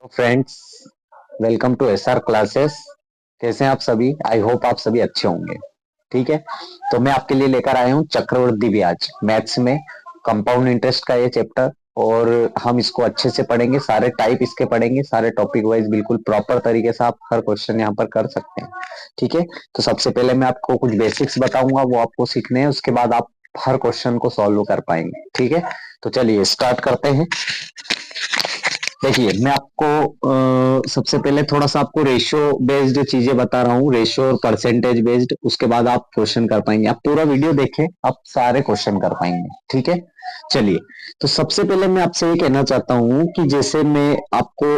Friends, welcome to SR classes. कैसे हैं आप सभी? आई होप आप सभी अच्छे होंगे। ठीक है, तो मैं आपके लिए लेकर आया हूँ चक्रवृद्धि ब्याज मैथ्स में कंपाउंड इंटरेस्ट का ये चैप्टर। और हम इसको अच्छे से पढ़ेंगे, सारे टाइप इसके पढ़ेंगे, सारे टॉपिक वाइज बिल्कुल प्रॉपर तरीके से आप हर क्वेश्चन यहाँ पर कर सकते हैं। ठीक है, तो सबसे पहले मैं आपको कुछ बेसिक्स बताऊंगा, वो आपको सीखने हैं, उसके बाद आप हर क्वेश्चन को सॉल्व कर पाएंगे। ठीक है, तो चलिए स्टार्ट करते हैं। देखिए, मैं आपको सबसे पहले थोड़ा सा आपको रेशियो बेस्ड चीजें बता रहा हूँ, रेशियो और परसेंटेज बेस्ड। उसके बाद आप क्वेश्चन कर पाएंगे। आप पूरा वीडियो देखें, आप सारे क्वेश्चन कर पाएंगे। ठीक है, चलिए। तो सबसे पहले मैं आपसे ये कहना चाहता हूँ कि जैसे मैं आपको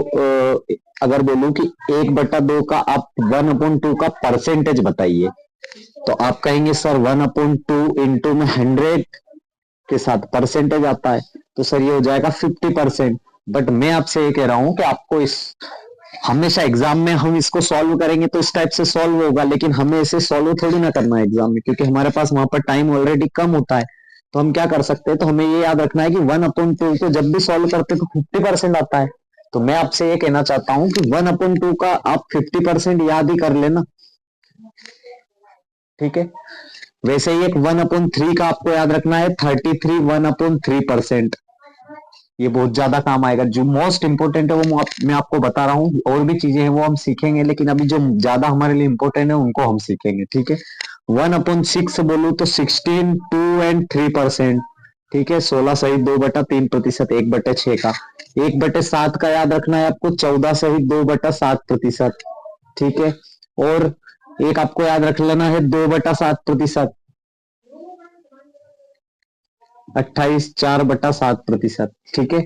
अगर बोलूं कि 1/2 का आप 1/2 का परसेंटेज बताइए, तो आप कहेंगे सर 1/2 इंटू में 100 के साथ परसेंटेज आता है, तो सर ये हो जाएगा 50%। बट मैं आपसे ये कह रहा हूं कि आपको इस हमेशा एग्जाम में हम इसको सॉल्व करेंगे तो इस टाइप से सॉल्व होगा, लेकिन हमें इसे सॉल्व थोड़ी ना करना है एग्जाम में, क्योंकि हमारे पास वहां पर टाइम ऑलरेडी कम होता है। तो हम क्या कर सकते हैं, तो हमें ये याद रखना है कि 1/2 को जब भी सॉल्व करते हैं तो 50% आता है। तो मैं आपसे ये कहना चाहता हूं कि 1/2 का आप 50% याद ही कर लेना। ठीक है, वैसे ही एक 1/3 का आपको याद रखना है, 33 1/3%। ये बहुत ज्यादा काम आएगा। जो मोस्ट इंपोर्टेंट है वो मैं आपको बता रहा हूँ, और भी चीजें हैं वो हम सीखेंगे, लेकिन अभी जो ज्यादा हमारे लिए इंपॉर्टेंट है उनको हम सीखेंगे। ठीक है, 1/6 बोलूं तो 16 2 और 3%। ठीक है, 16 सहित 2/3%, 1/6 का। 1/7 का याद रखना है आपको, 14 सहित 2/7%। ठीक है, और एक आपको याद रख लेना है 2/7%, 28 4/7%। ठीक है,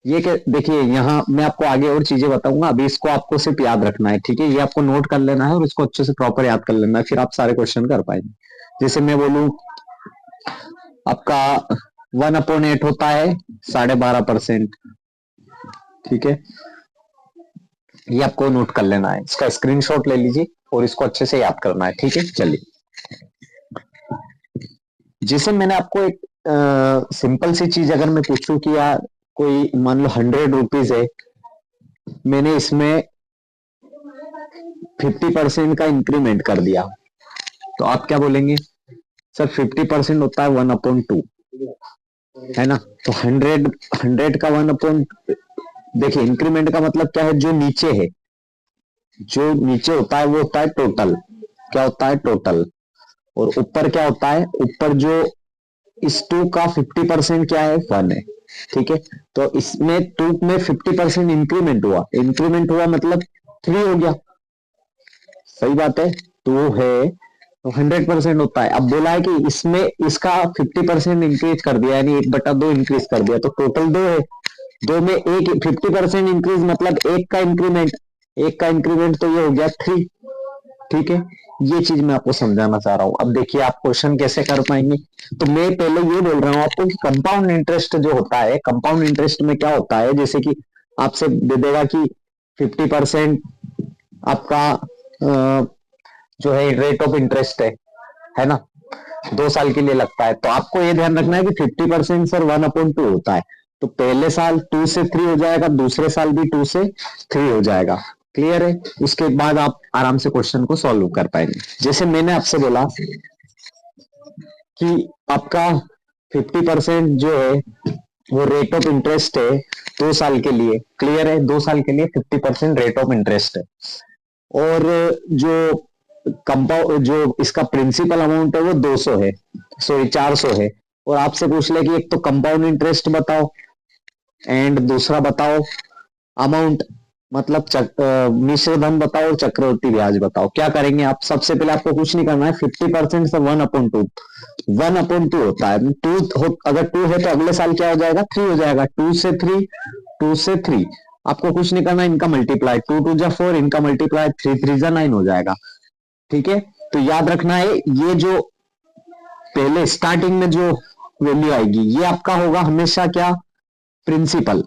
ये देखिए, यहाँ मैं आपको आगे और चीजें बताऊंगा, अभी इसको आपको सिर्फ याद रखना है। ठीक है, ये आपको नोट कर लेना है और इसको अच्छे से प्रॉपर याद कर लेना है, फिर आप सारे क्वेश्चन कर पाएंगे। जैसे मैं बोलूं, आपका 1/8 होता है 12.5%। ठीक है, ये आपको नोट कर लेना है, इसका स्क्रीनशॉट ले लीजिए और इसको अच्छे से याद करना है। ठीक है, चलिए। जैसे मैंने आपको एक सिंपल सी चीज अगर मैं पूछूं कि यार कोई मान लो 100 रुपीज है, मैंने इसमें 50% का इंक्रीमेंट कर दिया, तो आप क्या बोलेंगे? सर 50% होता है 1/2, है ना? तो 100 का 1/, देखिए इंक्रीमेंट का मतलब क्या है, जो नीचे है, जो नीचे होता है वो होता है टोटल। क्या होता है? टोटल। और ऊपर क्या होता है? ऊपर जो इस 2 का 50% क्या है? 1 है। ठीक है, तो इसमें 2 में 50% इंक्रीमेंट हुआ, इंक्रीमेंट हुआ मतलब 3 हो गया। सही बात है, 2 है तो 100% होता है। अब बोला है कि इसमें इसका 50% इंक्रीज कर दिया, यानी 1/2 इंक्रीज कर दिया, तो टोटल 2 है। 2 में एक 50% इंक्रीज मतलब एक का इंक्रीमेंट, एक का इंक्रीमेंट तो ये हो गया 3। ठीक है, ये चीज मैं आपको समझाना चाह रहा हूं। अब देखिए आप क्वेश्चन कैसे कर पाएंगे। तो मैं पहले ये बोल रहा हूं आपको कि कंपाउंड इंटरेस्ट जो होता है, कंपाउंड इंटरेस्ट में क्या होता है, जैसे कि आपसे दे देगा कि 50% आपका जो है रेट ऑफ इंटरेस्ट है ना, 2 साल के लिए लगता है। तो आपको ये ध्यान रखना है कि 50% सर 1/2 होता है। तो पहले साल 2 से 3 हो जाएगा, दूसरे साल भी 2 से 3 हो जाएगा। क्लियर है? उसके बाद आप आराम से क्वेश्चन को सॉल्व कर पाएंगे। जैसे मैंने आपसे बोला कि आपका 50% जो है वो रेट ऑफ इंटरेस्ट है 2 साल के लिए। क्लियर है? 2 साल के लिए 50% रेट ऑफ इंटरेस्ट है। और जो कंपाउंड जो इसका प्रिंसिपल अमाउंट है वो 200 है, सॉरी 400 है। और आपसे पूछ ले कि एक तो कंपाउंड इंटरेस्ट बताओ एंड दूसरा बताओ अमाउंट, मतलब मिश्र धन बताओ और चक्रवृद्धि ब्याज बताओ। क्या करेंगे आप? सबसे पहले आपको कुछ नहीं करना है, 50% से 1/2, 1/2 होता है। अगर 2 है तो अगले साल क्या हो जाएगा? 3 हो जाएगा। 2 से 3, 2 से 3, आपको कुछ नहीं करना, इनका मल्टीप्लाई, 2 2 जा 4, इनका मल्टीप्लाई 3 3 जा 9 हो जाएगा। ठीक है, तो याद रखना है ये जो पहले स्टार्टिंग में जो वैल्यू आएगी ये आपका होगा हमेशा क्या? प्रिंसिपल।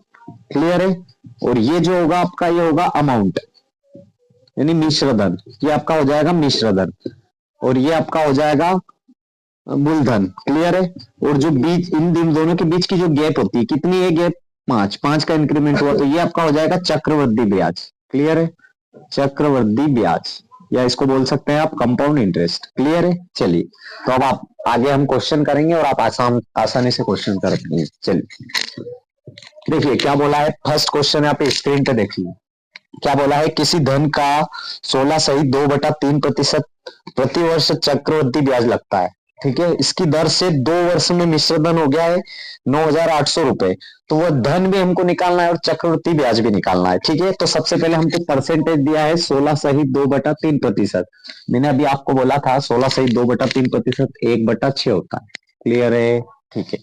क्लियर है? और ये जो होगा आपका ये होगा अमाउंट, यानी मिश्रधन। ये आपका हो जाएगा मिश्रधन, और ये आपका हो जाएगा मूलधन। क्लियर है? और जो बीच इन दोनों के बीच की जो गैप होती है, कितनी है गैप? पांच, पांच का इंक्रीमेंट हुआ तो ये आपका हो जाएगा चक्रवृद्धि ब्याज। क्लियर है? चक्रवृद्धि ब्याज, या इसको बोल सकते हैं आप कंपाउंड इंटरेस्ट। क्लियर है? चलिए, तो अब आप आगे हम क्वेश्चन करेंगे और आप आसानी से क्वेश्चन कर पाएंगे। चलिए देखिए क्या बोला है। फर्स्ट क्वेश्चन यहाँ पे स्क्रीन पे देखिए, क्या बोला है, किसी धन का 16 सही 2/3% प्रति वर्ष चक्रवृद्धि ब्याज लगता है। ठीक है, इसकी दर से 2 वर्ष में मिश्र धन हो गया है 9,800 रुपए। तो वह धन भी हमको निकालना है और चक्रवृद्धि ब्याज भी निकालना है। ठीक है, तो सबसे पहले हमको परसेंटेज दिया है 16 सही 2/3%। मैंने अभी आपको बोला था 16 सही 2/3% 1/6 होता है। क्लियर है? ठीक है,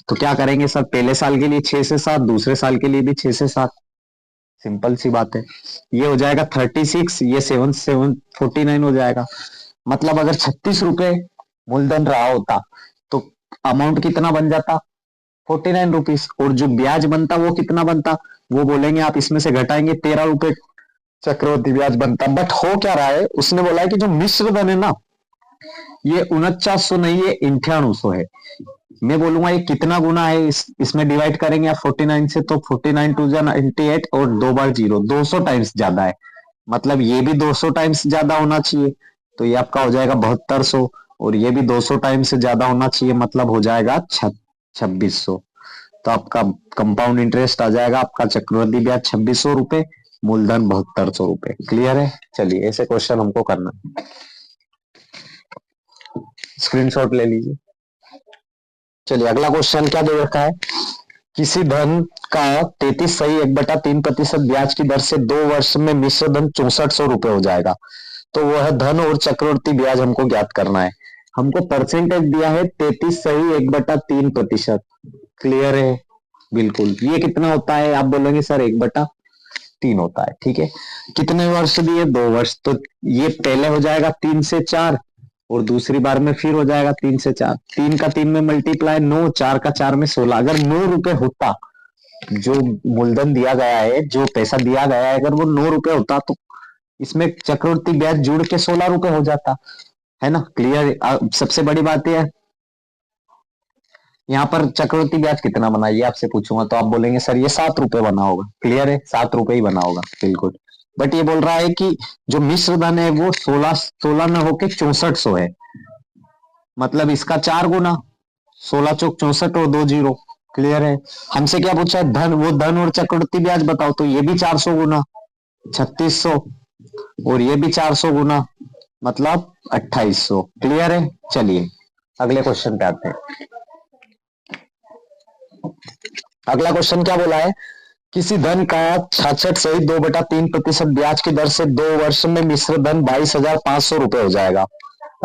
तो क्या करेंगे सर, पहले साल के लिए 6 से 7, दूसरे साल के लिए भी 6 से 7। सिंपल सी बात है, ये हो जाएगा 36, ये 7 7 49 हो जाएगा। मतलब अगर 36 रुपए मूलधन रहा होता तो अमाउंट कितना बन जाता, 49 रुपीज। और जो ब्याज बनता वो कितना बनता, वो बोलेंगे आप इसमें से घटाएंगे 13 रुपए चक्रवृद्धि ब्याज बनता। बट हो क्या रहा है, उसने बोला है कि जो मिश्र धन है ना, ये 4900 नहीं, ये 9800 है। मैं बोलूंगा ये कितना गुना है, इसमें डिवाइड करेंगे आप 49 से, तो 49 टू 98 और 2 बार 0, 200 टाइम्स ज्यादा है। मतलब ये भी 200 टाइम्स ज्यादा होना चाहिए, तो ये आपका हो जाएगा 7200। और ये भी 200 टाइम्स से ज्यादा होना चाहिए, मतलब हो जाएगा 2600। तो आपका कंपाउंड इंटरेस्ट आ जाएगा, आपका चक्रवृद्धि ब्याज 2600 रुपए, मूलधन 7200 रुपए। क्लियर है? चलिए ऐसे क्वेश्चन हमको करना है, स्क्रीनशॉट ले लीजिए। चलिए अगला क्वेश्चन क्या दे रखा है, किसी धन का 33 सही 1/3% ब्याज की दर से 2 वर्ष में मिश्र धन 6400 रुपए हो जाएगा। तो वह धन और चक्रवृद्धि ब्याज हमको ज्ञात करना है। हमको परसेंटेज दिया है 33 सही 1/3%। क्लियर है? बिल्कुल। ये कितना होता है, आप बोलेंगे सर 1/3 होता है। ठीक है, कितने वर्ष दिए, 2 वर्ष। तो ये पहले हो जाएगा 3 से 4 और दूसरी बार में फिर हो जाएगा 3 से 4। 3 का 3 में मल्टीप्लाई 9, 4 का 4 में 16। अगर 9 रुपए होता, जो मूलधन दिया गया है, जो पैसा दिया गया है, अगर वो 9 रुपए होता तो इसमें चक्रवृद्धि ब्याज जुड़ के 16 रुपए हो जाता है ना। क्लियर? सबसे बड़ी बात यह है, यहाँ पर चक्रवृद्धि ब्याज कितना बना ये आपसे पूछूंगा तो आप बोलेंगे सर ये 7 रुपए बना होगा। क्लियर है? 7 रुपए ही बना होगा, बिल्कुल। बट ये बोल रहा है कि जो मिश्र धन है वो 16 न होके 6400 है। मतलब इसका 4 गुना, 16 चौक 64 और 2 जीरो। क्लियर है? हमसे क्या पूछा है, धन, वो धन और चक्रवृद्धि ब्याज बताओ। तो ये भी 400 गुना 3600 और ये भी 400 गुना, मतलब 2800। क्लियर है? चलिए अगले क्वेश्चन पे आते हैं। अगला क्वेश्चन क्या बोला है, किसी धन का 66 सही 2/3% ब्याज की दर से 2 वर्ष में मिश्र धन 22,500 रुपए हो जाएगा।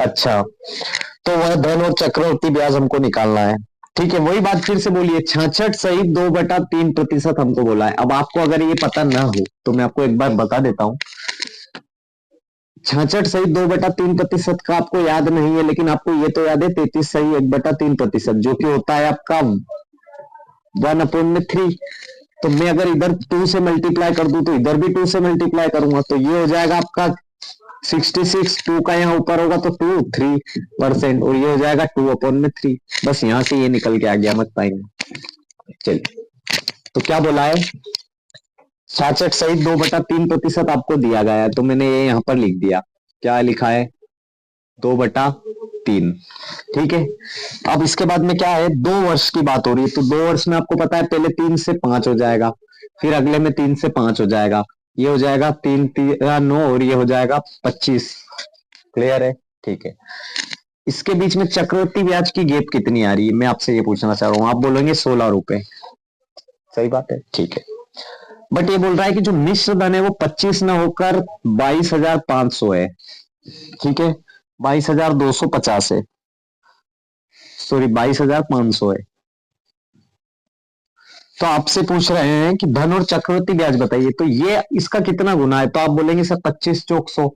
अच्छा, तो वह धन और चक्रवृद्धि ब्याज हमको निकालना है। ठीक है, वही बात फिर से बोलिए, 66 सही 2/3% हमको बोला है। अब आपको अगर ये पता ना हो तो मैं आपको एक बार बता देता हूँ। 66 सही 2/3% का आपको याद नहीं है, लेकिन आपको ये तो याद है 33 सही 1/3%, जो कि होता है आपका 1/3। तो मैं अगर इधर 2 से मल्टीप्लाई कर दूं तो इधर भी 2 से मल्टीप्लाई करूंगा, तो ये हो जाएगा आपका 66। 2 का यहाँ ऊपर होगा तो 2 3% और ये हो जाएगा 2/3। बस यहाँ से ये निकल के आ गया, मत पाएंगे। चलिए, तो क्या बोला है, 66 सही 2/3% आपको दिया गया है, तो मैंने ये यहाँ पर लिख दिया। क्या लिखा है, 2/3। ठीक है, अब इसके बाद में क्या है, 2 वर्ष की बात हो रही है। तो 2 वर्ष में आपको पता है पहले 3 से 5 हो जाएगा, फिर अगले में 3 से 5 हो जाएगा, ये हो जाएगा 3 3 9 और ये हो जाएगा 25। क्लियर है? ठीक है, इसके बीच में चक्रवृद्धि ब्याज की गैप कितनी आ रही है, मैं आपसे ये पूछना चाह रहा हूँ। आप बोलेंगे 16 रुपए। सही बात है, ठीक है। बट ये बोल रहा है कि जो मिश्र धन है वो 25 ना होकर 22,500 है। ठीक है, 22,250 है, सॉरी 22,500 है। तो आपसे पूछ रहे हैं कि धन और चक्रवृद्धि ब्याज बताइए, तो ये इसका कितना गुना है। तो आप बोलेंगे सर 25 चौक 100,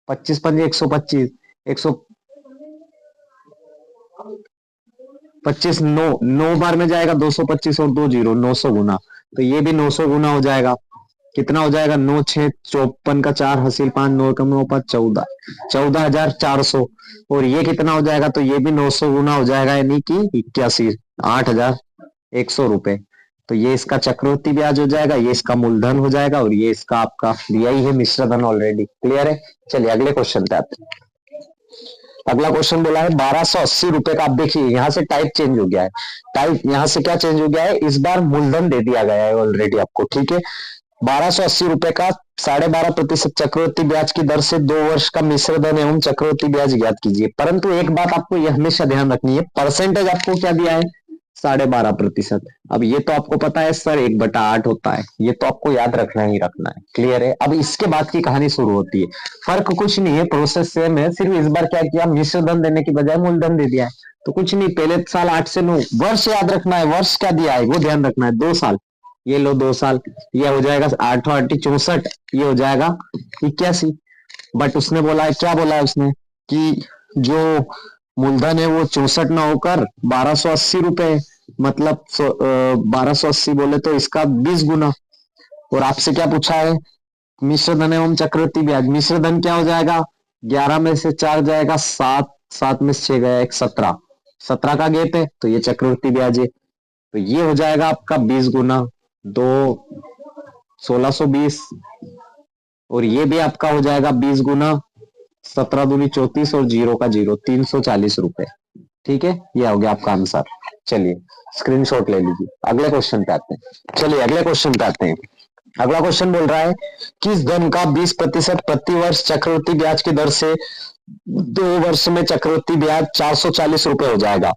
25 पंजे 125, 125 9 बार में जाएगा 225 और 2 जीरो 900 गुना। तो ये भी 900 गुना हो जाएगा। कितना हो जाएगा, 9 6 54 का 4 हासिल 5 9 कम 9 5 14, 14,400। और ये कितना हो जाएगा, तो ये भी 900 गुना हो जाएगा, यानी कि 81 8,100 रुपए। तो ये इसका चक्रवृद्धि ब्याज हो जाएगा, ये इसका मूलधन हो जाएगा, और ये इसका आपका दिया ही है मिश्र धन ऑलरेडी। क्लियर है? चलिए अगले क्वेश्चन पे आते हैं। अगला क्वेश्चन बोला है 1280 रुपए का। आप देखिए यहाँ से टाइप चेंज हो गया है। टाइप यहाँ से क्या चेंज हो गया है, इस बार मूलधन दे दिया गया है ऑलरेडी आपको। ठीक है, 1280 रुपए का 12.5% चक्रवृद्धि ब्याज की दर से 2 वर्ष का मिश्र धन एवं चक्रवृद्धि ब्याज ज्ञात कीजिए। परंतु एक बात आपको यह हमेशा ध्यान रखनी है, परसेंटेज आपको क्या दिया है, 12.5%। अब ये तो आपको पता है सर 1/8 होता है, ये तो आपको याद रखना ही रखना है। क्लियर है? अब इसके बाद की कहानी शुरू होती है। फर्क कुछ नहीं है, प्रोसेस सेम है, सिर्फ इस बार क्या किया, मिश्र धन देने की बजाय मूलधन दे दिया है। तो कुछ नहीं, पहले साल 8 से 9 वर्ष याद रखना है, वर्ष क्या दिया है वो ध्यान रखना है, 2 साल। ये लो 2 साल, ये हो जाएगा 8 8 64, ये हो जाएगा 81। बट उसने बोला है, क्या बोला है उसने, कि जो मूलधन है वो 64 ना होकर 1280 रुपए, मतलब 1280 बोले तो इसका 20 गुना। और आपसे क्या पूछा है, मिश्र धन एवं चक्रवृद्धि ब्याज। मिश्र धन क्या हो जाएगा, 11 में से 4 जाएगा 7, 7 में से 6 गया 1, 17, 17 का गेप है, तो ये चक्रवृद्धि ब्याज है। तो ये हो जाएगा आपका 20 गुना 2, 1620, और ये भी आपका हो जाएगा 20 गुना 17 दूनी 34, और 0 का 0, 340 रुपए। ठीक है, ये हो गया आपका आंसर। चलिए स्क्रीनशॉट ले लीजिए, अगले क्वेश्चन पे आते हैं। चलिए अगले क्वेश्चन पे आते हैं। अगला क्वेश्चन बोल रहा है, किस धन का 20% प्रति वर्ष चक्रवृद्धि ब्याज की दर से 2 वर्ष में चक्रवृद्धि ब्याज 440 रुपए हो जाएगा।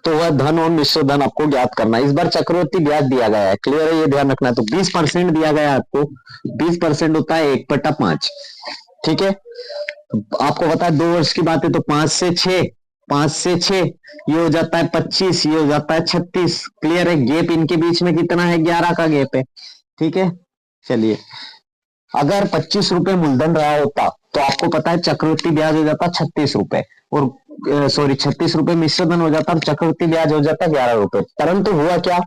तो वह धन और मिश्र धन आपको ज्ञात करना है। इस बार चक्रवृद्धि ब्याज दिया गया है, क्लियर है, ये ध्यान रखना है। तो 20% दिया गया है आपको, 20% होता है 1/5। ठीक है, आपको पता है 2 वर्ष की बात है, तो 5 से 6, 5 से 6 ये हो जाता है 25, ये हो जाता है 36। क्लियर है? गेप इनके बीच में कितना है, 11 का गेप है। ठीक है, चलिए अगर 25 रुपए मूलधन रहा होता तो आपको पता है चक्रवृद्धि ब्याज हो जाता 36 रुपए, और सॉरी 36 रुपए मिश्र धन हो जाता और चक्रवृद्धि ब्याज हो जाता 11 रुपए। परंतु हुआ क्या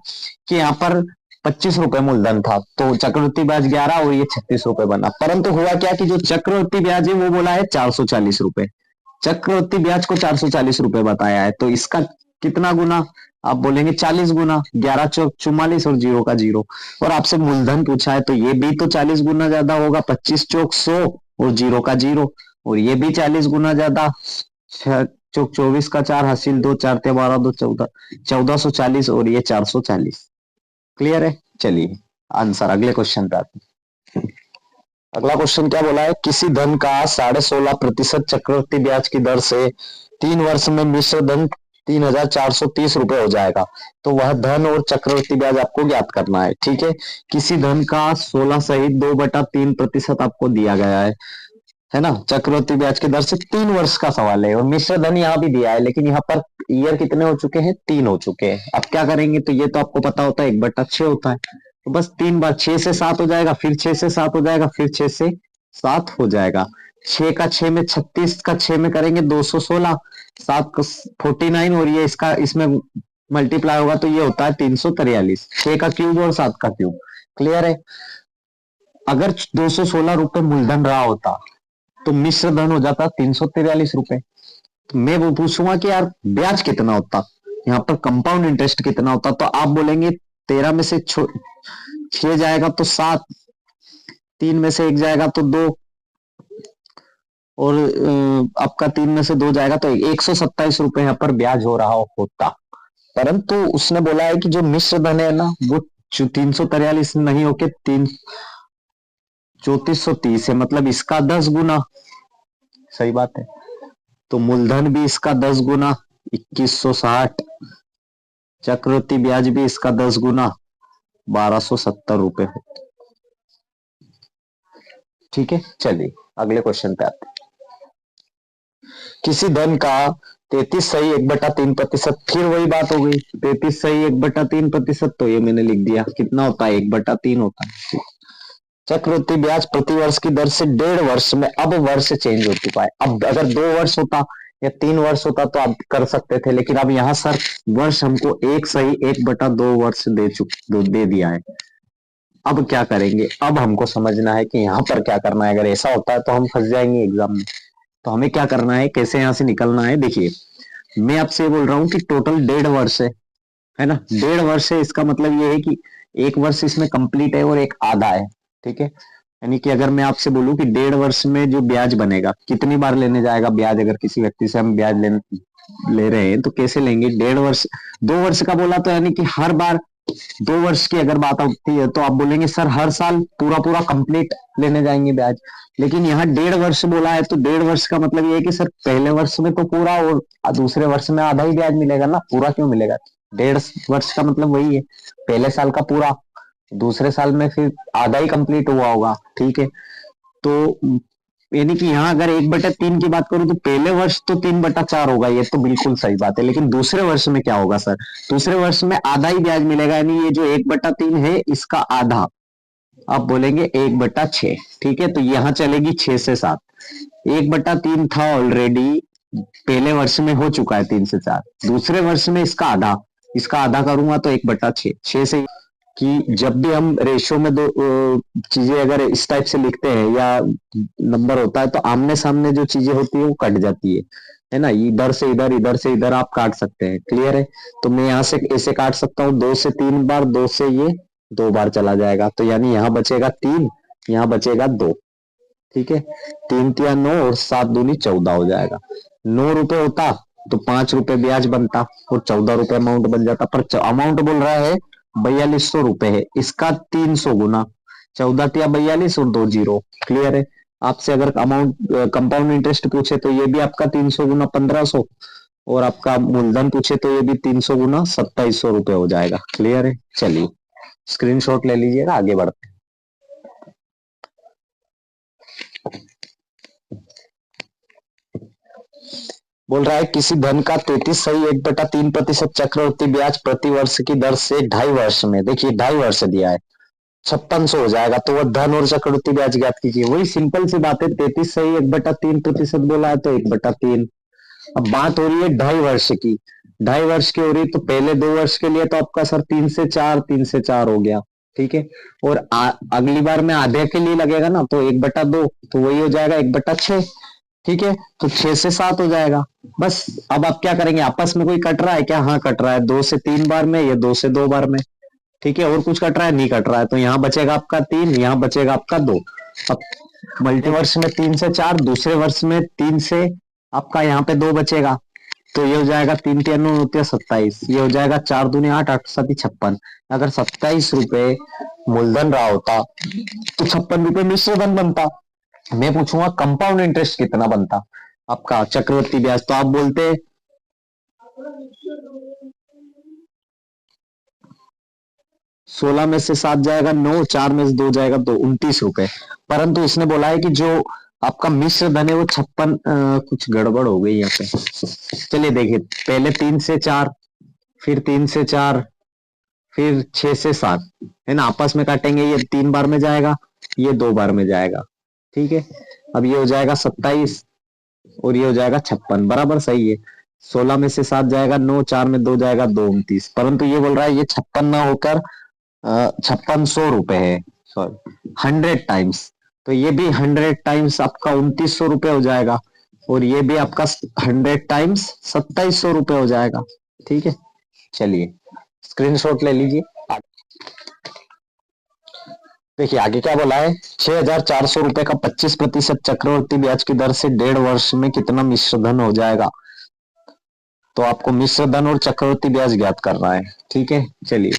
कि यहाँ पर 25 रुपए मूलधन था, तो चक्रवृद्धि ब्याज 11 और ये 36 रुपए बना। परंतु हुआ क्या कि जो चक्रवृद्धि ब्याज है वो बोला है 440 रुपए, चक्रवृद्धि ब्याज को 440 रुपए बताया है, तो इसका कितना गुना, आप बोलेंगे 40 गुना, 11 चौक 44 और 0 का 0। और आपसे मूलधन पूछा है तो ये भी तो 40 गुना ज्यादा होगा, 25 चौक 100 और 0 का 0, और ये भी 40 गुना ज्यादा, 6 चौक 24 का 4, हासिल 2, 4 ते 12, 2 14, 1440, और ये 440। क्लियर है? चलिए आंसर अगले क्वेश्चन पे आते हैं। अगला क्वेश्चन क्या बोला है, किसी धन का 16.5% चक्रवृद्धि ब्याज की दर से 3 वर्ष में मिश्र धन 3430 रुपए हो जाएगा। तो वह धन और चक्रवृद्धि ब्याज आपको ज्ञात करना है। ठीक है, किसी धन का 16 सहित 2/3% आपको दिया गया है ना, चक्रवृद्धि ब्याज की दर से 3 वर्ष का सवाल है, और मिश्र धन यहाँ भी दिया है, लेकिन यहाँ पर ईयर कितने हो चुके हैं, 3 हो चुके हैं। अब क्या करेंगे, तो ये तो आपको पता होता है 1/6 होता है, तो बस 3 बार 6 से 7 हो जाएगा, फिर 6 से 7 हो जाएगा, फिर 6 से 7 हो जाएगा। 6 का 6 में 36 का 6 में करेंगे 216, 7 का 49, और ये इसका इसमें मल्टीप्लाई होगा तो ये होता है 343। 6 का क्यूब और 7 का क्यूब। क्लियर है? अगर 216 रुपए मूलधन रहा होता तो मिश्र धन हो जाता 343 रुपए। तो मैं वो पूछूंगा कि यार ब्याज कितना होता, यहाँ पर कंपाउंड इंटरेस्ट कितना होता, तो आप बोलेंगे 13 में से 6 जाएगा तो 7, 3 में से 1 जाएगा तो 2, और आपका 3 में से 2 जाएगा तो 127 रुपए यहाँ पर ब्याज हो रहा होता। परंतु उसने बोला है कि जो मिश्र धन है ना वो 343 नहीं होके 3430 है, मतलब इसका 10 गुना। सही बात है, तो मूलधन भी इसका 10 गुना 2160, चक्रवृद्धि ब्याज भी इसका 10 गुना 1270 रुपए हो। ठीक है, चलिए अगले क्वेश्चन पे आते हैं। किसी धन का 33 सही 1/3%, फिर वही बात हो गई, 33 सही 1/3%, तो ये मैंने लिख दिया, कितना होता है 1/3 होता है। चक्रवृद्धि ब्याज प्रति वर्ष की दर से 1.5 वर्ष में, अब वर्ष चेंज हो चुका है। अब अगर 2 वर्ष होता या 3 वर्ष होता तो आप कर सकते थे, लेकिन अब यहाँ सर वर्ष हमको 1 सही 1/2 वर्ष दे दिया है। अब क्या करेंगे, अब हमको समझना है कि यहाँ पर क्या करना है। अगर ऐसा होता है तो हम फंस जाएंगे एग्जाम में। तो हमें क्या करना है, कैसे यहाँ से निकलना है, देखिए मैं आपसे बोल रहा हूँ कि टोटल 1.5 वर्ष है, है ना। 1.5 वर्ष है, इसका मतलब ये है कि 1 वर्ष इसमें कंप्लीट है और एक आधा है। ठीक है, यानी कि अगर मैं आपसे बोलूं कि 1.5 वर्ष में जो ब्याज बनेगा, कितनी बार लेने जाएगा ब्याज, अगर किसी व्यक्ति से हम ब्याज ले रहे हैं तो कैसे लेंगे। 1.5 वर्ष, 2 वर्ष का बोला तो यानी कि हर बार 2 वर्ष की अगर बात होती है तो आप बोलेंगे सर हर साल पूरा पूरा कंप्लीट लेने जाएंगे ब्याज। लेकिन यहाँ 1.5 वर्ष बोला है तो 1.5 वर्ष का मतलब ये है कि सर पहले वर्ष में तो पूरा और दूसरे वर्ष में आधा ही ब्याज मिलेगा ना, पूरा क्यों मिलेगा। 1.5 वर्ष का मतलब वही है, पहले साल का पूरा, दूसरे साल में फिर आधा ही कंप्लीट हुआ होगा। ठीक है, तो यानी कि यहाँ अगर 1/3 की बात करूं तो पहले वर्ष तो 3/4 होगा, ये तो बिल्कुल सही बात है। लेकिन दूसरे वर्ष में क्या होगा सर, दूसरे वर्ष में आधा ही ब्याज मिलेगा, यानी ये जो 1/3 है इसका आधा, आप बोलेंगे 1/6। ठीक है, तो यहाँ चलेगी 6 से 7। 1/3 था ऑलरेडी, पहले वर्ष में हो चुका है 3 से 4, दूसरे वर्ष में इसका आधा, इसका आधा करूंगा तो 1/6, 6 से। कि जब भी हम रेशियो में दो चीजें अगर इस टाइप से लिखते हैं या नंबर होता है तो आमने सामने जो चीजें होती है वो कट जाती है ना। इधर से इधर, इधर से इधर आप काट सकते हैं, क्लियर है। तो मैं यहाँ से ऐसे काट सकता हूँ 2 से 3 बार, 2 से ये 2 बार चला जाएगा, तो यानी यहाँ बचेगा 3, यहाँ बचेगा 2। ठीक है, 3 तिया 9 और 7 दूनी 14 हो जाएगा। 9 रुपए होता तो 5 रुपए ब्याज बनता और 14 रुपए अमाउंट बन जाता, पर अमाउंट बोल रहा है 4200 रुपए है, इसका 300 गुना, 14 तिया 42 और 2 जीरो, क्लियर है। आपसे अगर अमाउंट कंपाउंड इंटरेस्ट पूछे तो ये भी आपका 300 गुना 1500, और आपका मूलधन पूछे तो ये भी 300 गुना 2700 रुपए हो जाएगा, क्लियर है। चलिए स्क्रीनशॉट ले लीजिएगा, आगे बढ़ते हैं। बोल रहा है किसी धन का 33.3% चक्रवृद्धि ब्याज प्रति वर्ष की दर से 2.5 वर्ष में, देखिए 2.5 वर्ष दिया है, 5600 हो जाएगा। तो वह धन और चक्रवृद्धि ब्याज ज्ञात कीजिए। वही सिंपल सी बात है, 33 1/3% बोला है तो 1/3। अब बात हो रही है 2.5 वर्ष की, 2.5 वर्ष की हो रही तो पहले 2 वर्ष के लिए तो आपका सर 3 से 4, 3 से 4 हो गया। ठीक है, और अगली बार में आधे के लिए लगेगा ना तो 1/2, तो वही हो जाएगा 1/6। ठीक है, तो 6 से 7 हो जाएगा। बस अब आप क्या करेंगे, आपस में कोई कट रहा है क्या, हाँ कट रहा है, 2 से 3 बार में, या 2 से 2 बार में। ठीक है, और कुछ कट रहा है, नहीं कट रहा है, तो यहाँ बचेगा आपका 3, यहाँ बचेगा आपका 2। अब मल्टी वर्ष में 3 से 4, दूसरे वर्ष में 3 से आपका यहाँ पे 2 बचेगा, तो ये हो जाएगा 3 तिया 9 27, ये हो जाएगा 4 दूनी 8, 8 7 56। अगर 27 रुपए मूलधन रहा होता तो 56 रुपए मिश्र धन बनता। मैं पूछूंगा कंपाउंड इंटरेस्ट कितना बनता आपका, चक्रवृद्धि ब्याज, तो आप बोलते 16 में से 7 जाएगा 9, 4 में से 2 जाएगा 2, 29 रुपए। परंतु इसने बोला है कि जो आपका मिश्र धन है वो 56, कुछ गड़बड़ हो गई यहाँ पे। चलिए देखिए, पहले 3 से 4, फिर 3 से 4, फिर 6 से 7, है ना, आपस में काटेंगे, ये 3 बार में जाएगा, ये 2 बार में जाएगा। ठीक है, अब ये हो जाएगा 27 और ये हो जाएगा 56, बराबर सही है। 16 में से 7 जाएगा 9, 4 में 2 जाएगा 2, 29। परंतु ये बोल रहा है ये 56 ना होकर 5600 रुपए है, सॉरी 100 टाइम्स, तो ये भी 100 टाइम्स आपका 2900 रुपए हो जाएगा, और ये भी आपका 100 टाइम्स 2700 रुपए हो जाएगा। ठीक है, चलिए स्क्रीनशॉट ले लीजिए। देखिए आगे क्या बोला है, 6400 रुपए का 25% चक्रवर्ती ब्याज की दर से 1.5 वर्ष में कितना मिश्रधन हो जाएगा। तो आपको मिश्रधन और चक्रवर्ती ब्याज ज्ञात करना है। ठीक है, चलिए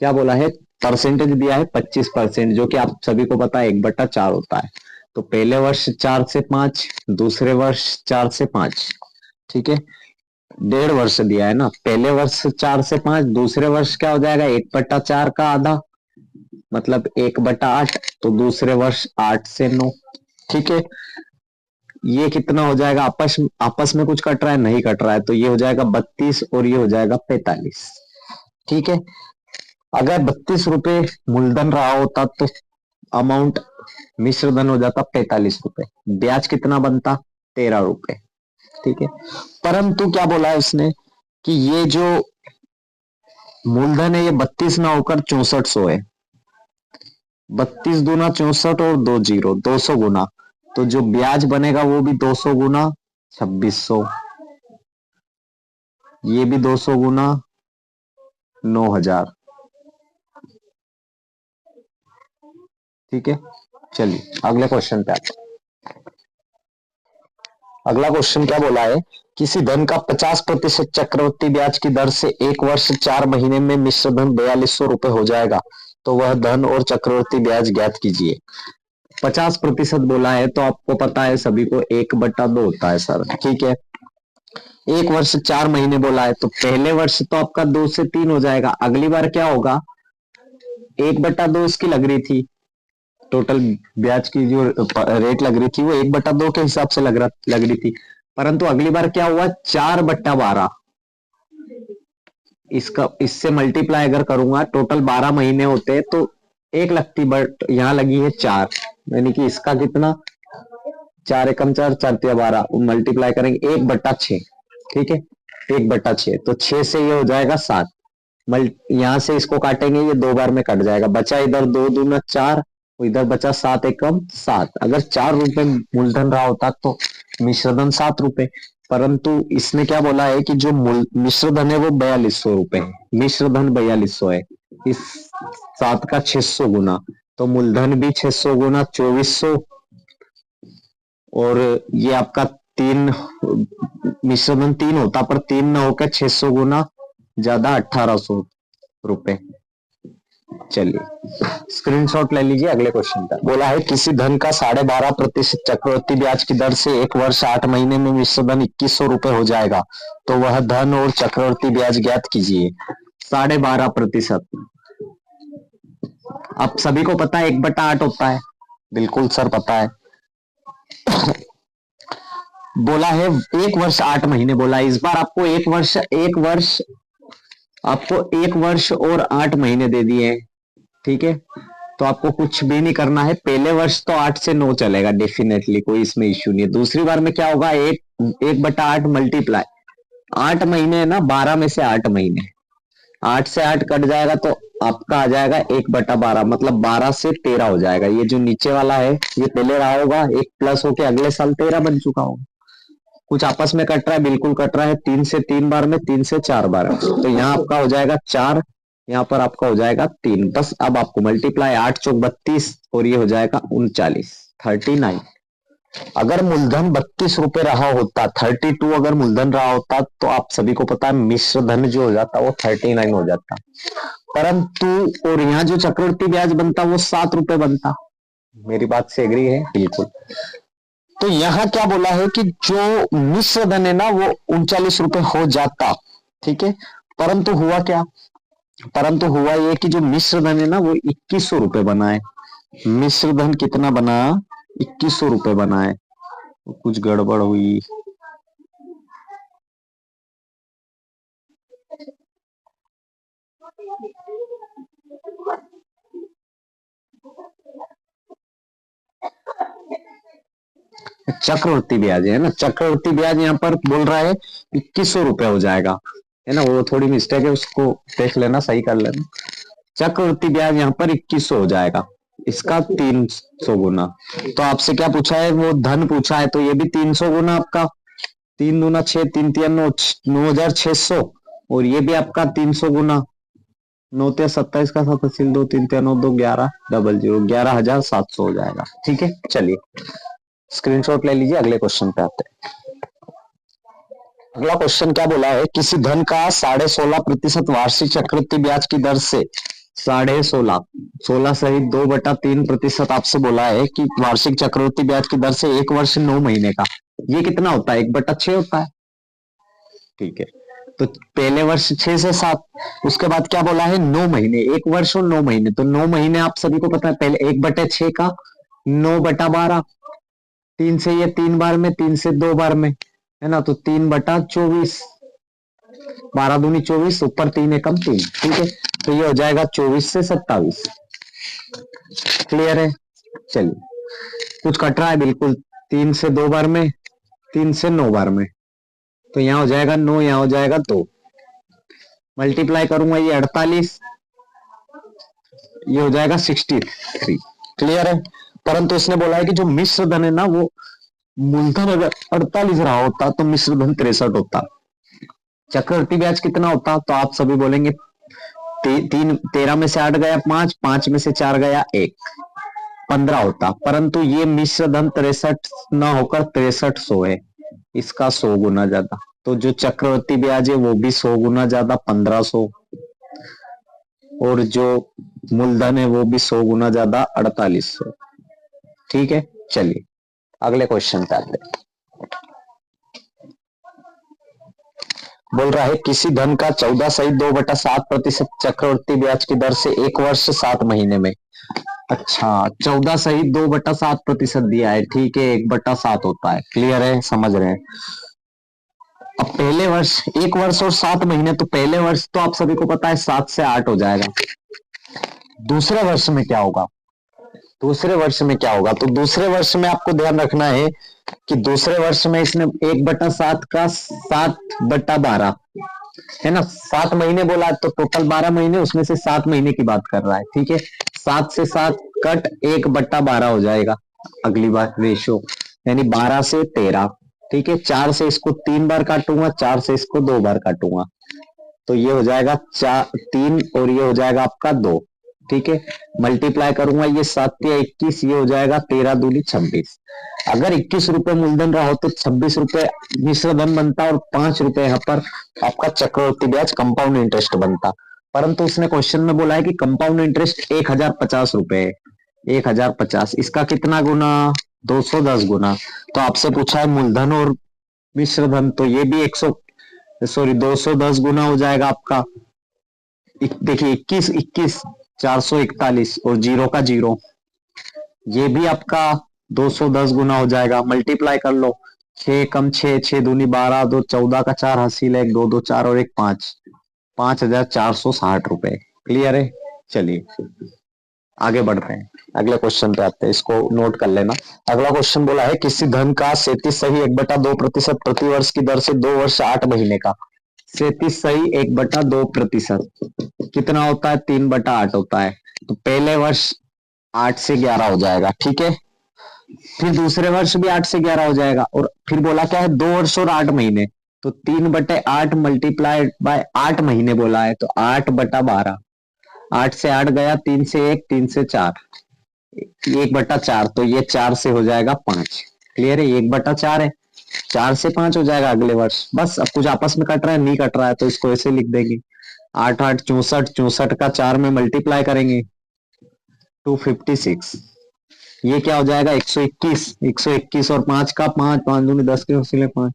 क्या बोला है, परसेंटेज दिया है 25%, जो कि आप सभी को पता है 1/4 होता है। तो पहले वर्ष 4 से 5, दूसरे वर्ष 4 से 5। ठीक है, 1.5 वर्ष दिया है ना, पहले वर्ष 4 से 5, दूसरे वर्ष क्या हो जाएगा 1/4 का आधा, मतलब 1/8, तो दूसरे वर्ष 8 से 9। ठीक है, ये कितना हो जाएगा, आपस आपस में कुछ कट रहा है, नहीं कट रहा है, तो ये हो जाएगा 32 और ये हो जाएगा 45। ठीक है, अगर 32 रुपए मूलधन रहा होता तो अमाउंट मिश्रधन हो जाता 45 रुपए, ब्याज कितना बनता 13 रुपए। ठीक है, परंतु क्या बोला है उसने कि ये जो मूलधन है ये 32 ना होकर 6400 है, 32 दूना 64 और 2 जीरो 200 गुना, तो जो ब्याज बनेगा वो भी 200 गुना 2600, ये भी 200 गुना 9,000। ठीक है, चलिए अगले क्वेश्चन पे आते हैं। अगला क्वेश्चन क्या बोला है, किसी धन का 50% चक्रवृद्धि ब्याज की दर से 1 वर्ष 4 महीने में मिश्र धन 4200 रुपए हो जाएगा, तो वह धन और चक्रवृद्धि ब्याज ज्ञात कीजिए। 50% बोला है तो आपको पता है सभी को 1/2 होता है सर। ठीक है, 1 वर्ष 4 महीने बोला है तो पहले वर्ष तो आपका 2 से 3 हो जाएगा। अगली बार क्या होगा, 1/2 इसकी लग रही थी, टोटल ब्याज की जो रेट लग रही थी वो 1/2 के हिसाब से लग रही थी, परंतु अगली बार क्या हुआ, 4/12। इसका इससे मल्टीप्लाई अगर करूंगा, टोटल 12 महीने होते हैं तो 1 लगती, बट यहाँ लगी है 4, यानी कि इसका कितना, 4 एकम 4, 4×12 मल्टीप्लाई करेंगे 1/6। ठीक है, 1/6 तो 6 से ये हो जाएगा 7। यहाँ से इसको काटेंगे, ये 2 बार में कट जाएगा, बचा इधर 2 दूना 4, इधर बचा 7 एकम 7। अगर 4 रुपए मूलधन रहा होता तो मिश्रधन 7 रुपए, परंतु इसने क्या बोला है कि जो मिश्रधन है वो 4200 रुपए है, मिश्रधन 4200 है। इस 7 का 600 गुना, तो मूलधन भी 600 गुना 2400, और ये आपका 3, मिश्रधन 3 होता पर 3 ना होकर 600 गुना ज्यादा 1800 रुपए। चलिए स्क्रीनशॉट ले लीजिए। अगले क्वेश्चन का बोला है, किसी धन का 12.5% चक्रवृद्धि ब्याज की दर से 1 वर्ष 8 महीने में मिश्रधन 2100 रुपए हो जाएगा, तो वह धन और चक्रवृद्धि ब्याज ज्ञात कीजिए। 12.5%, अब सभी को पता है 1/8 होता है, बिल्कुल सर पता है। बोला है 1 वर्ष 8 महीने बोला है, इस बार आपको 1 वर्ष और 8 महीने दे दिए हैं। ठीक है, तो आपको कुछ भी नहीं करना है, पहले वर्ष तो 8 से 9 चलेगा डेफिनेटली, कोई इसमें इश्यू नहीं है। दूसरी बार में क्या होगा, 1/8 मल्टीप्लाई 8 महीने है ना, 12 में से 8 महीने, 8 से 8 कट जाएगा तो आपका आ जाएगा 1/12, मतलब 12 से 13 हो जाएगा। ये जो नीचे वाला है ये पहले रहा होगा, 1 प्लस होके अगले साल 13 बन चुका होगा। कुछ आपस में कट रहा है, बिल्कुल कट रहा है, 3 से 3 बार में, 3 से 4 बार, तो यहाँ आपका हो जाएगा 4, यहाँ पर आपका हो जाएगा 3। बस अब आपको मल्टीप्लाई 8 चौक 32 और ये हो जाएगा 39। अगर मूलधन 32 रुपए रहा होता, 32 अगर मूलधन रहा होता तो आप सभी को पता है मिश्र धन जो हो जाता वो 39 हो जाता, परंतु और यहाँ जो चक्रवृद्धि ब्याज बनता वो 7 रुपए बनता। मेरी बात से एग्री है? बिल्कुल। तो यहाँ क्या बोला है कि जो मिश्र धन है ना वो 39 रुपए हो जाता। ठीक है, परंतु हुआ क्या, परंतु हुआ ये कि जो मिश्र धन है ना वो 2100 रुपए बना है। मिश्र धन कितना बना, 2100 रुपए बना है। कुछ गड़बड़ हुई, चक्रवृद्धि ब्याज है ना, चक्रवृद्धि ब्याज यहाँ पर बोल रहा है 2100 रुपए हो जाएगा, है ना, वो थोड़ी मिस्टेक है, उसको देख लेना, सही कर लेना। चक्रवृद्धि ब्याज यहाँ पर 2100 हो जाएगा, इसका 300 गुना। तो आपसे क्या पूछा है, वो धन पूछा है, तो ये भी 300 गुना आपका, 3 दूना 6, 3 तिया 9, 9600, और ये भी आपका 300 गुना, 9 तिया 27 का 7 हासिल 2, 3 तिया 9, 2 11 00, 11,700 हो जाएगा। ठीक है, चलिए स्क्रीनशॉट ले लीजिए। अगले क्वेश्चन पे आते हैं। अगला क्वेश्चन क्या बोला है, किसी धन का 16.5% वार्षिक चक्रवृद्धि ब्याज की दर से 16.5 सहित 2/3% आपसे बोला है कि वार्षिक चक्रवृद्धि ब्याज की दर से 1 वर्ष 9 महीने का, ये कितना होता है, 1/6 होता है। ठीक है, तो पहले वर्ष 6 से 7, उसके बाद क्या बोला है 9 महीने, 1 वर्ष और 9 महीने, तो 9 महीने आप सभी को पता है, पहले 1/6 का 9/12, 3 से ये 3 बार में, 3 से 2 बार में, है ना, तो 3/24, 12 दूनी 24, ऊपर 3 एकम 3। ठीक है, तो ये हो जाएगा 24 से 27। क्लियर है? चलिए कुछ कट रहा है, बिल्कुल 3 से 2 बार में, 3 से 9 बार में, तो यहाँ हो जाएगा 9, यहाँ हो जाएगा 2, मल्टीप्लाई करूंगा ये 48, ये हो जाएगा 63। क्लियर है? परंतु इसने बोला है कि जो मिश्र धन है ना वो मूलधन अगर 48 रहा होता तो मिश्र धन 63 होता। चक्रवृद्धि ब्याज कितना होता, तो आप सभी बोलेंगे तीन 13 में से 8 गया 5, 5 में से 4 गया 1, 15 होता। परंतु ये मिश्र धन 63 न होकर 6300 है, इसका 100 गुना ज्यादा। तो जो चक्रवर्ती ब्याज है वो भी 100 गुना ज्यादा 1500, और जो मूलधन है वो भी 100 गुना ज्यादा 4800। ठीक है, चलिए अगले क्वेश्चन पे आते हैं। बोल रहा है किसी धन का 14 सहित 2/7% चक्रवर्ती ब्याज की दर से 1 वर्ष 7 महीने में। अच्छा, 14 सहित 2/7% दिया है, ठीक है, 1/7 होता है, क्लियर है, समझ रहे हैं। अब पहले वर्ष 1 वर्ष और 7 महीने, तो पहले वर्ष तो आप सभी को पता है 7 से 8 हो जाएगा। दूसरे वर्ष में क्या होगा? दूसरे वर्ष में क्या होगा? तो दूसरे वर्ष में आपको ध्यान रखना है कि दूसरे वर्ष में इसने 1/7 का 7/12 है ना, 7 महीने बोला तो टोटल 12 महीने, उसमें से 7 महीने की बात कर रहा है। ठीक है, 7 से 7 कट 1/12 हो जाएगा अगली बार रेशो, यानी 12 से 13। ठीक है, 4 से इसको 3 बार काटूंगा, 4 से इसको 2 बार काटूंगा, तो ये हो जाएगा 3 और ये हो जाएगा आपका 2। ठीक है, मल्टीप्लाई करूंगा, ये 7 या 21, ये हो जाएगा 13 दूनी 26। अगर 21 रुपए मूलधन रहा हो तो 26 रुपए मिश्र धन बनता और 5 रुपए यहाँ पर आपका चक्रवर्ती ब्याज कंपाउंड इंटरेस्ट बनता। परंतु उसने क्वेश्चन में बोला है कि कंपाउंड इंटरेस्ट 1050 रुपए है, 1050, इसका कितना गुना? 210 गुना। तो आपसे पूछा है मूलधन और मिश्र धन, तो ये भी 210 गुना हो जाएगा आपका। देखिए 21 21 441 और 0 का 0, ये भी आपका 210 गुना हो जाएगा। मल्टीप्लाई कर लो, 6 कम 6, 6 दूनी 12, 2 14 का 4 हासिल है, 2 2 4 और 1 5, 5460 रुपए। क्लियर है, चलिए आगे बढ़ते हैं, अगले क्वेश्चन पे आते हैं, इसको नोट कर लेना। अगला क्वेश्चन बोला है किसी धन का 37 सही 1/2% प्रति वर्ष की दर से 2 वर्ष 8 महीने का। 37 सही 1/2% कितना होता है? 3/8 होता है। तो पहले वर्ष 8 से 11 हो जाएगा, ठीक है, फिर दूसरे वर्ष भी 8 से 11 हो जाएगा, और फिर बोला क्या है? 2 वर्ष और 8 महीने, तो 3/8 मल्टीप्लाइड बाय 8 महीने बोला है, तो 8/12। 8 से 8 गया, 3 से 1, 3 से 4, 1/4, तो ये 4 से हो जाएगा 5। क्लियर है, 1/4 है, 4 से 5 हो जाएगा अगले वर्ष। बस अब कुछ आपस में कट रहा है, नहीं कट रहा है तो इसको ऐसे लिख देंगे, 8 8 64, 64 का 4 में मल्टीप्लाई करेंगे 256, ये क्या हो जाएगा? 121, 121 और 5 का 5, 5 दूनी 10 के उसीले 5,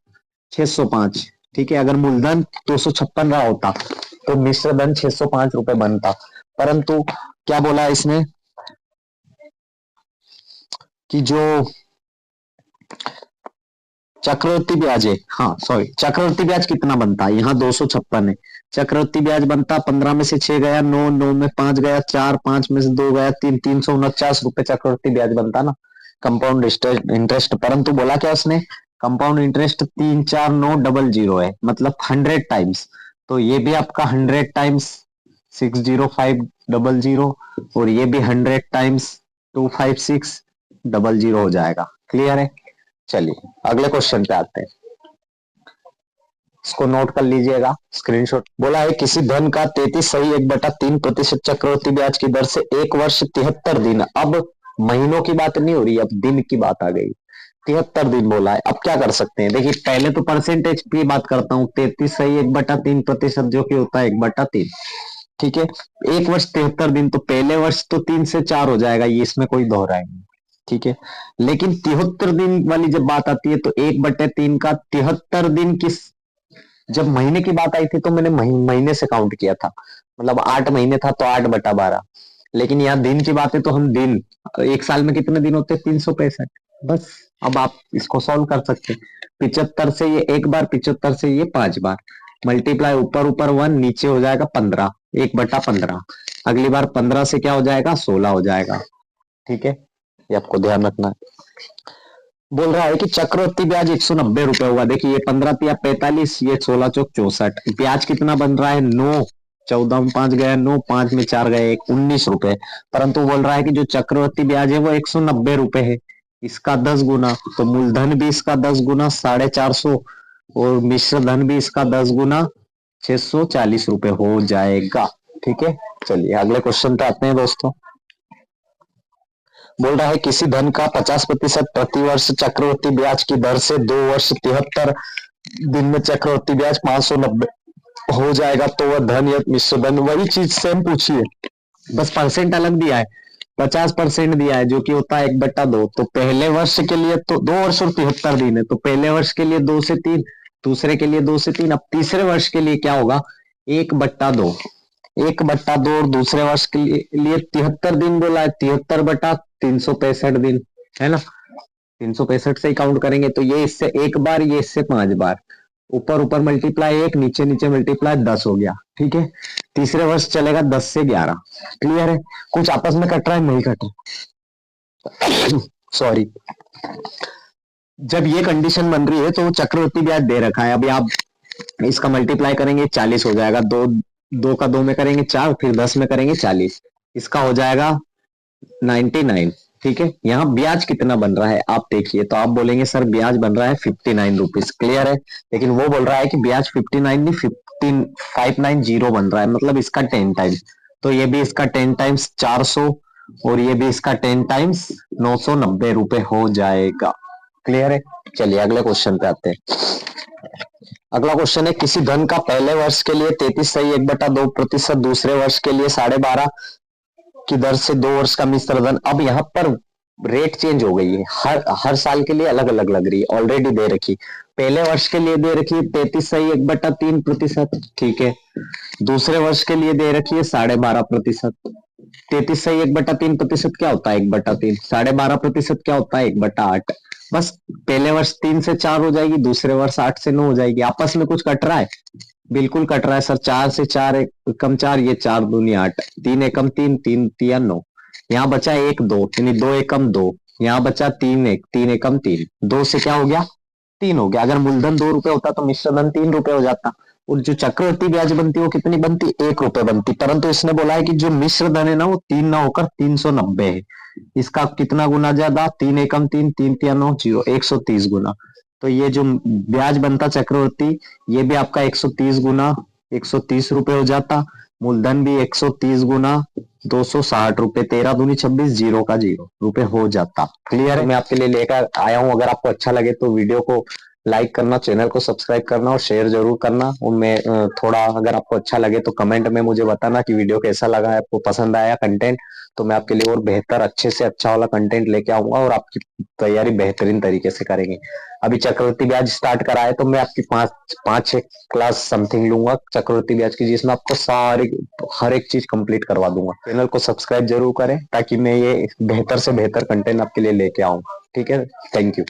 605। ठीक है, अगर मूलधन 256 रहा होता तो मिश्र धन 605 रुपए बनता। परंतु क्या बोला इसने कि जो चक्रवर्ती ब्याज है, हाँ सॉरी, चक्रवर्ती ब्याज कितना बनता है? यहाँ 256 है, चक्रवर्ती ब्याज बनता 15 में से 6 गया 9, 9 में 5 गया 4, 5 में से 2 गया 3, 349 रुपए चक्रवर्ती ब्याज बनता ना, कंपाउंड इंटरेस्ट। परंतु बोला क्या उसने? कंपाउंड इंटरेस्ट 34900 है, मतलब 100 टाइम्स। तो ये भी आपका 100 टाइम्स 60500, और ये भी 100 टाइम्स 25600 हो जाएगा। क्लियर है, चलिए अगले क्वेश्चन पे आते हैं, इसको नोट कर लीजिएगा, स्क्रीनशॉट। बोला है किसी धन का 33 सही 1/3% चक्रवर्ती ब्याज की दर से 1 वर्ष 73 दिन। अब महीनों की बात नहीं हो रही, अब दिन की बात आ गई, 73 दिन बोला है। अब क्या कर सकते हैं? देखिए पहले तो परसेंटेज की बात करता हूँ, 33 सही 1/3% जो कि होता है 1/3। ठीक है, 1 वर्ष 73 दिन, तो पहले वर्ष तो 3 से 4 हो जाएगा, ये इसमें कोई दोहराई नहीं। ठीक है, लेकिन 73 दिन वाली जब बात आती है तो 1/3 का 73 दिन किस, जब महीने की बात आई थी तो मैंने महीने से काउंट किया था, मतलब 8 महीने था तो 8/12। लेकिन यहाँ दिन की बात है तो हम दिन, एक साल में कितने दिन होते हैं? 365। बस अब आप इसको सॉल्व कर सकते हैं। 75 से ये 1 बार, 75 से ये 5 बार, मल्टीप्लाई ऊपर ऊपर 1, नीचे हो जाएगा 15, 1/15। अगली बार 15 से क्या हो जाएगा? 16 हो जाएगा। ठीक है, ये आपको ध्यान रखना है। बोल रहा है कि चक्रवर्ती ब्याज 190 रुपए होगा। देखिए ये 15 तिया 45, ये 16 चौक 64, ब्याज कितना बन रहा है? 9, 14 में 5 गया 9, 5 में 4 गए 19 रुपए। परंतु बोल रहा है कि जो चक्रवर्ती ब्याज है वो 190 रुपए है, इसका 10 गुना, तो मूलधन भी इसका 10 गुना 450, और मिश्र धन भी इसका 10 गुना 640 रुपए हो जाएगा। ठीक है, चलिए अगले क्वेश्चन पे आते हैं दोस्तों। बोल रहा है किसी धन का 50% प्रतिवर्ष चक्रवृद्धि ब्याज की दर से 2 वर्ष 73 दिन में चक्रवृद्धि ब्याज 590 हो जाएगा तो वह धन या मिश्र धन, वही चीज सेम पूछिए, बस परसेंट अलग दिया है। 50% दिया है जो कि होता है 1/2। तो पहले वर्ष के लिए तो 2 वर्ष और 73 दिन है, तो पहले वर्ष के लिए 2 से 3, दूसरे के लिए 2 से 3। अब तीसरे वर्ष के लिए क्या होगा, 1/2, 1/2 और दूसरे वर्ष के लिए 73 दिन बोला है, 73/365 दिन है ना। 365 से ही काउंट करेंगे तो ये इससे एक बार, ये इससे 5 बार, ऊपर ऊपर मल्टीप्लाई 1, नीचे नीचे मल्टीप्लाई 10 हो गया। ठीक है, तीसरे वर्ष चलेगा 10 से 11। क्लियर है, कुछ आपस में कट रहा है, नहीं कट रहा सॉरी। जब ये कंडीशन बन रही है तो चक्रवृद्धि ब्याज दे रखा है, अभी आप इसका मल्टीप्लाई करेंगे 40 हो जाएगा, दो दो का 2 में करेंगे 4, फिर 10 में करेंगे 40, इसका हो जाएगा 99। ठीक है, यहाँ ब्याज कितना बन रहा है आप देखिए, तो आप बोलेंगे सर ब्याज बन रहा है 59 रुपीज। क्लियर है, लेकिन वो बोल रहा है कि ब्याज 59 नहीं 590 बन रहा है, मतलब इसका 10 टाइम्स। तो ये भी इसका 10 टाइम्स 400 और ये भी इसका 10 टाइम्स 990 रुपए हो जाएगा। क्लियर है, चलिए अगले क्वेश्चन पे आते हैं। अगला क्वेश्चन है किसी धन का पहले वर्ष के लिए 33.1/2%, दूसरे वर्ष के लिए 12.5 की दर से 2 वर्ष का मिश्र धन। अब यहाँ पर रेट चेंज हो गई है, हर साल के लिए अलग अलग लग रही है, ऑलरेडी दे रखी। पहले वर्ष के लिए दे रखी है 33.1/3%। ठीक है, दूसरे वर्ष के लिए दे रखी है 12.5%। 33.1/3% क्या होता है 1/3, 12.5% क्या होता है 1/8। बस पहले वर्ष 3 से 4 हो जाएगी, दूसरे वर्ष 8 से 9 हो जाएगी। आपस में कुछ कट रहा है, बिल्कुल कट रहा है सर। 4 से 4 एकम 4, ये 4 दूनी 8, 3 एकम 3, 3 तिया 9, यहाँ बचा 1 2 यानी 2 एकम 2, यहाँ बचा 3 एकम 3, 2 से क्या हो गया 3 हो गया। अगर मूलधन 2 रुपए होता तो मिश्र धन 3 रुपए हो जाता, और जो चक्रवृद्धि ब्याज बनती है वो कितनी बनती, 1 रुपए बनती। परंतु इसने बोला है कि जो मिश्र धन है ना वो 3 ना होकर 390 है। इसका कितना गुना ज्यादा, 3 एकम 3, 3 तिया 9, 0, 130 गुना। तो ये जो ब्याज बनता चक्रवृद्धि, ये भी आपका 130 गुना 130 रुपए हो जाता। मूलधन भी 130 गुना 260 रुपए, 13 दूनी 26, 0 का 0 रुपए हो जाता। क्लियर है, मैं आपके लिए लेकर आया हूं। अगर आपको अच्छा लगे तो वीडियो को लाइक करना, चैनल को सब्सक्राइब करना और शेयर जरूर करना। और मैं थोड़ा, अगर आपको अच्छा लगे तो कमेंट में मुझे बताना कि वीडियो कैसा लगा है, आपको पसंद आया कंटेंट, तो मैं आपके लिए और बेहतर अच्छे से अच्छा वाला कंटेंट लेके आऊंगा और आपकी तैयारी बेहतरीन तरीके से करेंगे। अभी चक्रवृद्धि ब्याज स्टार्ट करा है तो मैं आपकी 5-6 क्लास समथिंग लूंगा चक्रवृद्धि ब्याज की, जिसमें आपको सारी हर एक चीज कंप्लीट करवा दूंगा। चैनल को सब्सक्राइब जरूर करें ताकि मैं ये बेहतर से बेहतर कंटेंट आपके लिए लेके आऊं। ठीक है, थैंक यू।